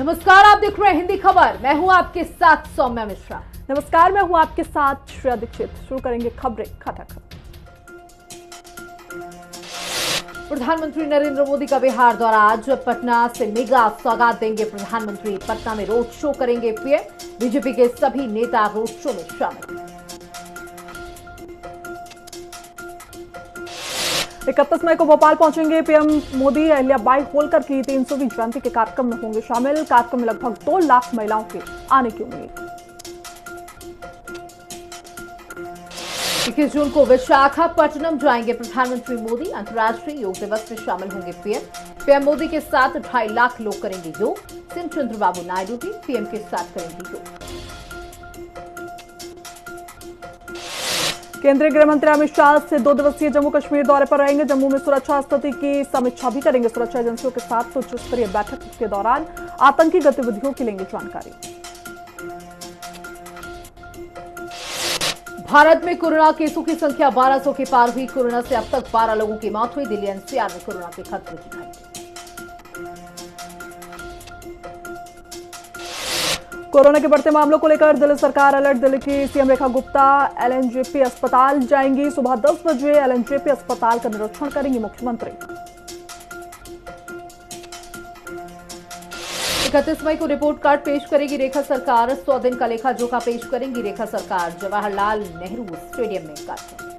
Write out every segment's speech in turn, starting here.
नमस्कार, आप देख रहे हैं हिंदी खबर। मैं हूं आपके साथ सौम्या मिश्रा। नमस्कार, मैं हूं आपके साथ श्रेया दीक्षित। शुरू करेंगे खबरें खटाखट। प्रधानमंत्री नरेंद्र मोदी का बिहार दौरा। आज पटना से मेगा सौगात देंगे प्रधानमंत्री। पटना में रोड शो करेंगे पीएम। बीजेपी के सभी नेता रोड शो में शामिल। 31 मई को भोपाल पहुंचेंगे पीएम मोदी। अहिल्याबाई होलकर की 300वीं जयंती के कार्यक्रम में होंगे शामिल। कार्यक्रम में लगभग 2 लाख महिलाओं के आने की उम्मीद। 21 जून को विशाखापट्टनम जाएंगे प्रधानमंत्री मोदी। अंतर्राष्ट्रीय योग दिवस में शामिल होंगे पीएम मोदी के साथ 2.5 लाख लोग करेंगे योग। सिंह चंद्रबाबू नायडू भी पीएम के साथ करेंगे योग। केंद्रीय गृह मंत्री अमित शाह से 2 दिवसीय जम्मू कश्मीर दौरे पर रहेंगे। जम्मू में सुरक्षा स्थिति की समीक्षा भी करेंगे। सुरक्षा एजेंसियों के साथ उच्च स्तरीय बैठक के दौरान आतंकी गतिविधियों की लेंगे जानकारी। भारत में कोरोना केसों की संख्या 1200 के पार हुई। कोरोना से अब तक 12 लोगों की मौत हुई। दिल्ली एनसीआर में कोरोना के खतरे की घंटी। कोरोना के बढ़ते मामलों को लेकर दिल्ली सरकार अलर्ट। दिल्ली की सीएम रेखा गुप्ता एलएनजेपी अस्पताल जाएंगी। सुबह 10 बजे एलएनजेपी अस्पताल का निरीक्षण करेंगी मुख्यमंत्री। 31 मई को रिपोर्ट कार्ड पेश करेगी रेखा सरकार। 100 दिन का लेखा जोखा पेश करेंगी रेखा सरकार। जवाहरलाल नेहरू स्टेडियम में कार्यक्रम।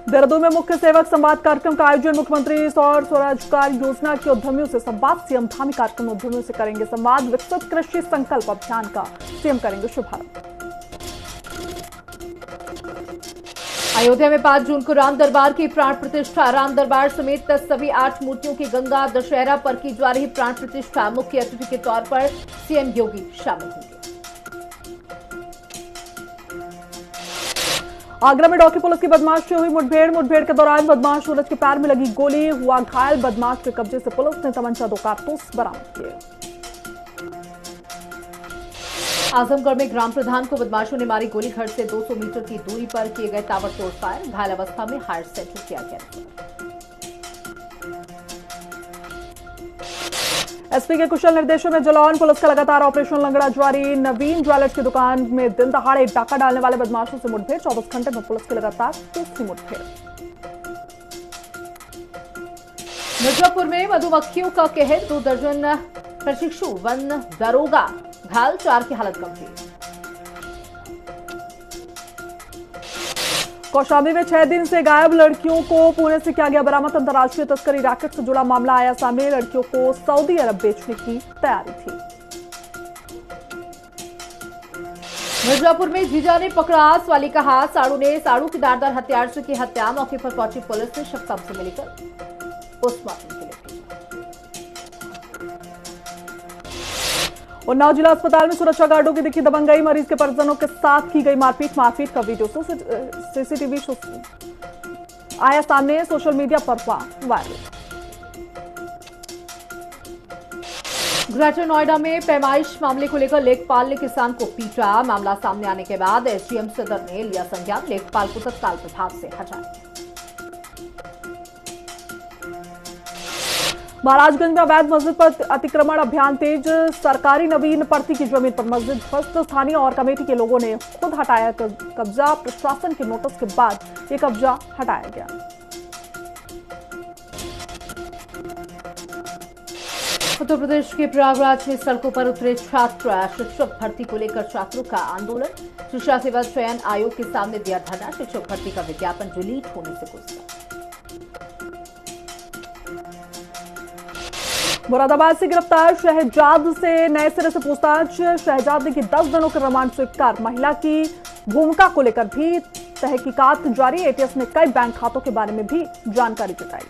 देहरादून में मुख्य सेवक संवाद कार्यक्रम का आयोजन। मुख्यमंत्री सौर स्वरोजगार योजना के उद्यमियों से संवाद। सीएम धामी कार्यक्रम में उद्यमियों से करेंगे संवाद। विकसित कृषि संकल्प अभियान का सीएम करेंगे शुभारंभ। अयोध्या में 5 जून को राम दरबार की प्राण प्रतिष्ठा। राम दरबार समेत सभी 8 मूर्तियों की गंगा दशहरा पर की जा रही प्राण प्रतिष्ठा। मुख्य अतिथि के तौर पर सीएम योगी शामिल होंगे। आगरा में डॉकी पुलिस की बदमाश से हुई मुठभेड़ के दौरान बदमाश सूरज के पैर में लगी गोली हुआ घायल। बदमाश के कब्जे से पुलिस ने तमंचा 2 कारतूस बरामद किए। आजमगढ़ में ग्राम प्रधान को बदमाशों ने मारी गोली। घर से 200 मीटर की दूरी पर किए गए ताबड़तोड़ फायर। घायल अवस्था में हायर सेंटर किया गया। एसपी के कुशल निर्देशों में जालौन पुलिस का लगातार ऑपरेशन लंगड़ा जारी। नवीन ज्वेलर्स की दुकान में दिन दहाड़े डाका डालने वाले बदमाशों से मुठभेड़। 24 घंटे में पुलिस की लगातार दूसरी मुठभेड़। मिर्जापुर में मधुमक्खियों का कहर। 2 दर्जन प्रशिक्षु वन दरोगा घायल। 4 की हालत गंभीर। कौशाम्बी में 6 दिन से गायब लड़कियों को पुणे से किया गया बरामद। अंतर्राष्ट्रीय तस्करी रैकेट से जुड़ा मामला आया सामने। लड़कियों को सऊदी अरब बेचने की तैयारी थी। मिर्जापुर में जीजा ने पकड़ा साली का हाथ। साड़ू ने साड़ू की धारदार हथियार से की हत्या। मौके पर पहुंची पुलिस ने शव कब्जे में लेकर पोस्टमार्टम के लिए भेजा। उन्नाव जिला अस्पताल में सुरक्षा गार्डों की दिखी दबंगई। मरीज के परिजनों के साथ की गई मारपीट का वीडियो सीसीटीवी आया सामने। सोशल मीडिया पर हुआ वायरल। ग्रेटर नोएडा में पैमाइश मामले को लेकर लेखपाल ने किसान को पीटा। मामला सामने आने के बाद एसडीएम सदर ने लिया संज्ञान। लेखपाल को तत्काल प्रभाव से हटाया। महाराजगंज में अवैध मस्जिद पर अतिक्रमण अभियान तेज। सरकारी नवीन पड़ती की जमीन पर मस्जिद ध्वस्त। स्थानीय और कमेटी के लोगों ने खुद हटाया कब्जा। प्रशासन के नोटिस के बाद ये कब्जा हटाया गया। उत्तर प्रदेश के प्रयागराज में सड़कों पर उतरे छात्र। शिक्षक भर्ती को लेकर छात्रों का आंदोलन। शिक्षा सेवा चयन आयोग के सामने दिया धरना। शिक्षक भर्ती का विज्ञापन डिलीट होने से गुस्सा। मुरादाबाद से गिरफ्तार शहजाद से नए सिरे से पूछताछ। शहजाद ने की 10 दिनों के रिमांड स्वीकार। महिला की भूमिका को लेकर भी तहकीकात जारी। एटीएस ने कई बैंक खातों के बारे में भी जानकारी जुटाई।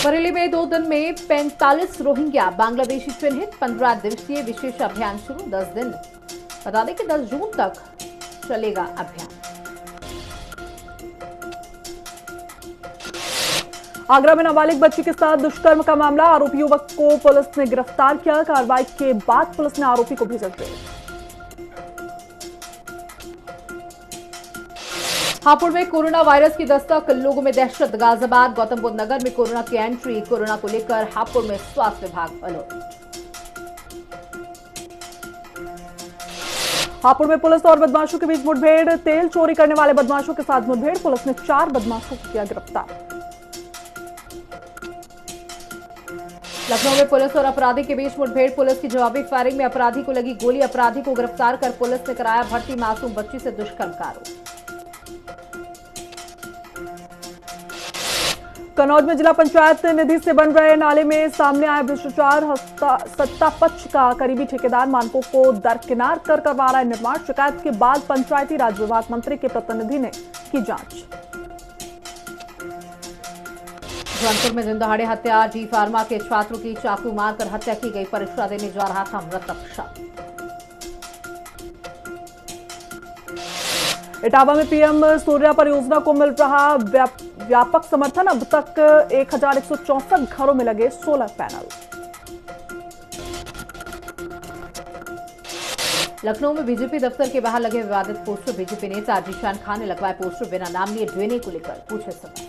बरेली में 2 दिन में 45 रोहिंग्या बांग्लादेशी चिन्हित। 15 दिवसीय विशेष अभियान शुरू। 10 दिन। बता दें कि 10 जून तक चलेगा अभियान। आगरा में नाबालिग बच्ची के साथ दुष्कर्म का मामला। आरोपी युवक को पुलिस ने गिरफ्तार किया। कार्रवाई के बाद पुलिस ने आरोपी को भेजा जेल। हापुड़ में कोरोना वायरस की दस्तक, लोगों में दहशत। गाजियाबाद गौतम बुद्ध नगर में कोरोना की एंट्री। कोरोना को लेकर हापुड़ में स्वास्थ्य विभाग अलर्ट। हापुड़ में पुलिस और बदमाशों के बीच मुठभेड़। तेल चोरी करने वाले बदमाशों के साथ मुठभेड़। पुलिस ने 4 बदमाशों को किया गिरफ्तार। लखनऊ में पुलिस और अपराधी के बीच मुठभेड़। पुलिस की जवाबी फायरिंग में अपराधी को लगी गोली। अपराधी को गिरफ्तार कर पुलिस ने कराया भर्ती। मासूम बच्ची से दुष्कर्म का आरोप। कन्नौज में जिला पंचायत निधि से बन रहे नाले में सामने आया भ्रष्टाचार। सत्ता पक्ष का करीबी ठेकेदार मानकों को दरकिनार कर करवा रहा है निर्माण। शिकायत के बाद पंचायती राज विभाग मंत्री के प्रतिनिधि ने की जांच। जौनपुर में दिन दहाड़े हत्या। जी फार्मा के छात्रों की चाकू मारकर हत्या की गई। परीक्षा देने जा रहा था मृतक शव। इटावा में पीएम सूर्या परियोजना को मिल रहा व्यापक समर्थन। अब तक 1164 घरों में लगे सोलर पैनल। लखनऊ में बीजेपी दफ्तर के बाहर लगे विवादित पोस्टर। बीजेपी नेता जीशान खान ने लगवाए पोस्टर। बिना नाम लिए डीएनए को लेकर पूछे सवाल।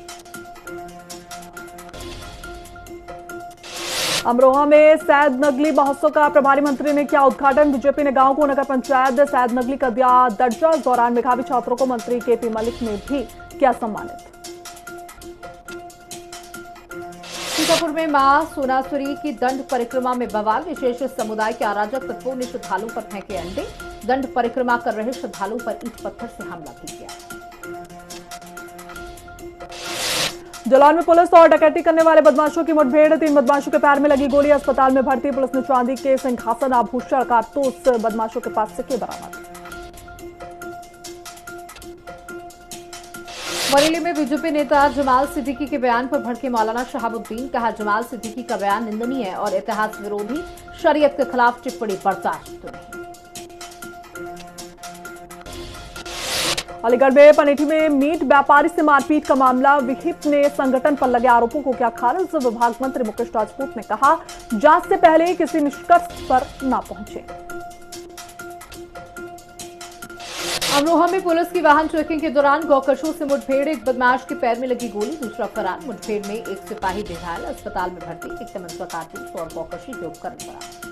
अमरोहा में सैद नगली महोत्सव का प्रभारी मंत्री ने किया उद्घाटन। बीजेपी ने गांव को नगर पंचायत सैद नगली का दिया दर्जा। इस दौरान मेधावी छात्रों को मंत्री केपी मलिक ने भी किया सम्मानित। सीतापुर में मां सोनासुरी की दंड परिक्रमा में बवाल। विशेष समुदाय के अराजक तत्वों ने श्रद्धालुओं पर फेंके अंडे। दंड परिक्रमा कर रहे श्रद्धालुओं पर ईंट पत्थर से हमला भी किया। जालौन में पुलिस और डकैती करने वाले बदमाशों की मुठभेड़। 3 बदमाशों के पैर में लगी गोली। अस्पताल में भर्ती। पुलिस ने चांदी के सिंहासन, आभूषण, कारतूस बदमाशों के पास से किए बरामद। बरेली में बीजेपी नेता जमाल सिद्दीकी के बयान पर भड़के मौलाना शहाबुद्दीन। कहा, जमाल सिद्दीकी का बयान निंदनीय है और इतिहास विरोधी। शरीयत के खिलाफ टिप्पणी बर्दाश्त नहीं। अलीगढ़ में पनेठी में मीट व्यापारी से मारपीट का मामला। विहिप ने संगठन पर लगे आरोपों को किया खारिज। विभाग मंत्री मुकेश राजपूत ने कहा, जांच से पहले किसी निष्कर्ष पर न पहुंचे। अमरोहा में पुलिस की वाहन चेकिंग के दौरान गौकशों से मुठभेड़। एक बदमाश के पैर में लगी गोली, दूसरा फरार। मुठभेड़ में एक सिपाही घायल, अस्पताल में भर्ती। एक तमंचा, कारतूस और गौकशी के उपकरण बरामद।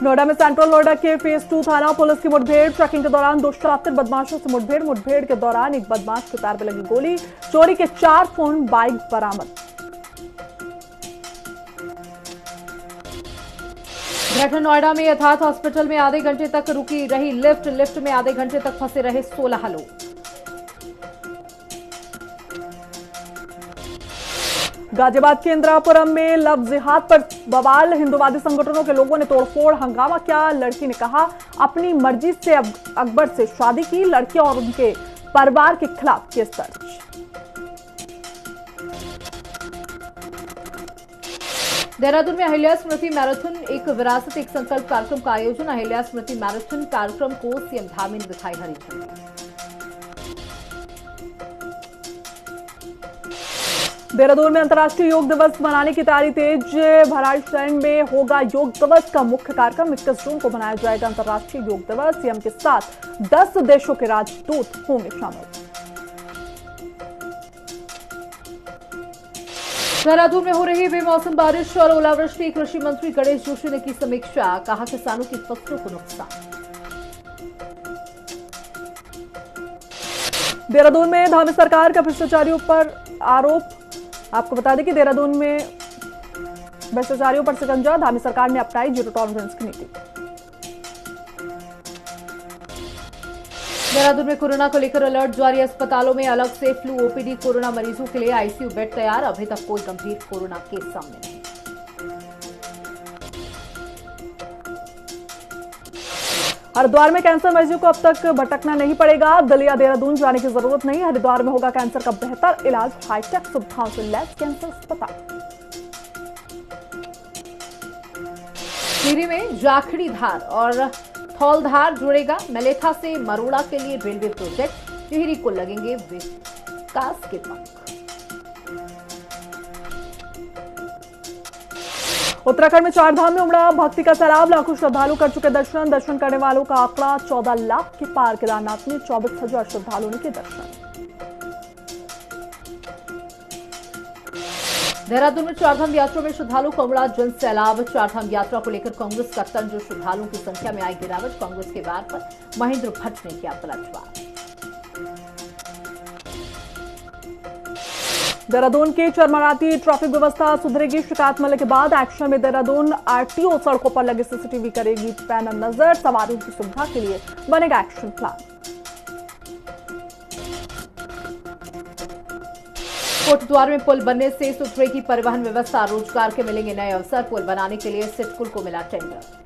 नोएडा में सेंट्रल नोएडा के फेज 2 थाना पुलिस की मुठभेड़। चेकिंग के दौरान 2 शातिर बदमाशों से मुठभेड़। मुठभेड़ के दौरान एक बदमाश के पैर में लगी गोली। चोरी के 4 फोन, बाइक बरामद। ग्रेटर नोएडा में यथार्थ हॉस्पिटल में आधे घंटे तक रुकी रही लिफ्ट। लिफ्ट में आधे घंटे तक फंसे रहे 16 लोग। गाजियाबाद के इंदिरापुरम में लव जिहाद पर बवाल। हिंदुवादी संगठनों के लोगों ने तोड़फोड़ हंगामा किया। लड़की ने कहा, अपनी मर्जी से अकबर से शादी की। लड़की और उनके परिवार के खिलाफ केस दर्ज। देहरादून में अहिल्या स्मृति मैराथन, एक विरासत एक संकल्प कार्यक्रम का आयोजन। अहिल्या स्मृति मैराथन कार्यक्रम को सीएम धामी ने दिखाई हरी झंडी। देहरादून में अंतर्राष्ट्रीय योग दिवस मनाने की तैयारी तेज। भराड़ीसैंण में होगा योग दिवस का मुख्य कार्यक्रम। 21 जून को मनाया जाएगा अंतर्राष्ट्रीय योग दिवस। सीएम के साथ 10 देशों के राजदूत होंगे शामिल। देहरादून में हो रही बेमौसम बारिश और ओलावृष्टि। कृषि मंत्री गणेश जोशी ने की समीक्षा। कहा, किसानों की फसलों को नुकसान। देहरादून में धामी सरकार का भ्रष्टाचारियों पर आरोप। आपको बता दें कि देहरादून में भ्रष्टाचारियों पर शिकंजा। धामी सरकार ने अपनाई जीरो टॉलरेंस की नीति। देहरादून में कोरोना को लेकर अलर्ट जारी। अस्पतालों में अलग से फ्लू ओपीडी। कोरोना मरीजों के लिए आईसीयू बेड तैयार। अभी तक कोई गंभीर कोरोना केस सामने नहीं। हरिद्वार में कैंसर मरीजों को अब तक भटकना नहीं पड़ेगा। दिल्ली देहरादून जाने की जरूरत नहीं। हरिद्वार में होगा कैंसर का बेहतर इलाज। हाईटेक सुविधाओं से लैस कैंसर अस्पताल। टिहरी में जाखड़ी धार और थौलधार जुड़ेगा। मलेथा से मरोड़ा के लिए रेलवे प्रोजेक्ट। टिहरी को लगेंगे विकास के पंख। उत्तराखंड में 4 धाम में उमड़ा भक्ति का सैलाब, लाखों श्रद्धालु कर चुके दर्शन। दर्शन करने वालों का आंकड़ा 14 लाख के पार। केदारनाथ में 24,000 श्रद्धालुओं ने किए दर्शन। देहरादून में 4 धाम यात्रा में श्रद्धालुओं का उमड़ा जन सैलाब। 4 धाम यात्रा को लेकर कांग्रेस का तंज, श्रद्धालुओं की संख्या में आई गिरावट। कांग्रेस के वार पर महेंद्र भट्ट ने किया पलटवार। देहरादून की चरमराती ट्रैफिक व्यवस्था सुधरेगी, शिकायत मिलने के बाद एक्शन में देहरादून आरटीओ। सड़कों पर लगे सीसीटीवी करेगी पैनल नजर। सवारियों की सुविधा के लिए बनेगा एक्शन प्लान। कोटद्वार में पुल बनने से सुधरेगी परिवहन व्यवस्था। रोजगार के मिलेंगे नए अवसर। पुल बनाने के लिए सिडकुल को मिला टेंडर।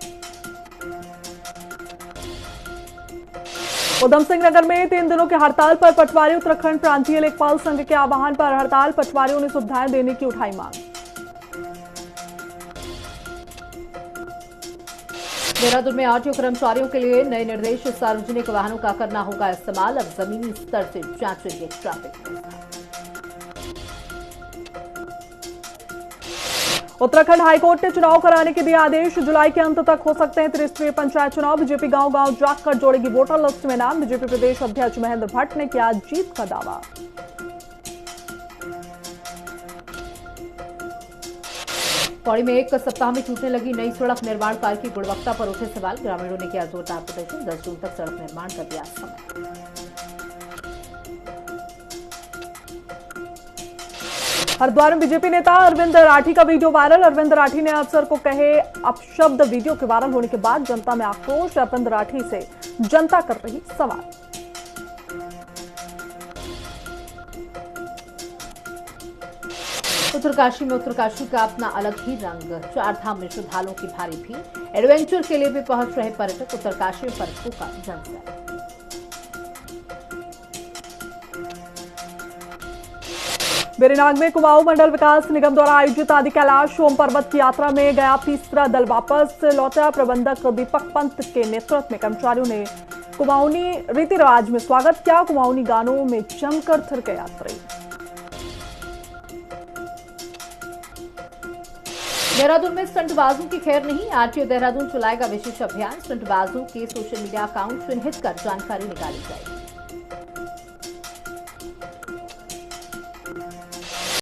उधम सिंह नगर में 3 दिनों की हड़ताल पर पटवारी। उत्तराखंड प्रांतीय लेखपाल संघ के आह्वान पर हड़ताल। पटवारियों ने सुविधाएं देने की उठाई मांग। देहरादून में आरटीओ कर्मचारियों के लिए नए निर्देश। सार्वजनिक वाहनों का करना होगा इस्तेमाल। अब जमीनी स्तर से जांचेंगे ट्रैफिक व्यवस्था। उत्तराखंड हाईकोर्ट ने चुनाव कराने के दिए आदेश। जुलाई के अंत तक हो सकते हैं त्रिस्तरीय पंचायत चुनाव। बीजेपी गांव-गांव जाकर जोड़ेगी वोटर लिस्ट में नाम। बीजेपी प्रदेश अध्यक्ष महेंद्र भट्ट ने किया जीत का दावा। पौड़ी में 1 सप्ताह में टूटने लगी नई सड़क। निर्माण कार्य की गुणवत्ता पर उठे सवाल। ग्रामीणों ने किया जोरदार प्रदर्शन। 10 जून तक सड़क निर्माण का दिया समय। हरिद्वार में बीजेपी नेता अरविंद राठी का वीडियो वायरल। अरविंद राठी ने अफसर को कहे अपशब्द। वीडियो के वायरल होने के बाद जनता में आक्रोश। अरविंद राठी से जनता कर रही सवाल। उत्तरकाशी में उत्तरकाशी का अपना अलग ही रंग। 4 धाम में श्रद्धालुओं की भारी भीड़। एडवेंचर के लिए भी पहुंच रहे पर्यटक। उत्तरकाशी में पर्यटकों का जनसैलाब। बेरीनाग में कुमाऊं मंडल विकास निगम द्वारा आयोजित आदि कैलाश ओम पर्वत की यात्रा में गया तीसरा दल वापस लौटा। प्रबंधक दीपक पंत के नेतृत्व में कर्मचारियों ने कुमाऊनी रीति रिवाज में स्वागत किया। कुमाऊनी गानों में जमकर थिरके यात्री। देहरादून में स्टंटबाजों की खैर नहीं। आरटीओ देहरादून चलाएगा विशेष अभियान। स्टंटबाजों के सोशल मीडिया अकाउंट चिन्हित कर जानकारी निकाली जाएगी।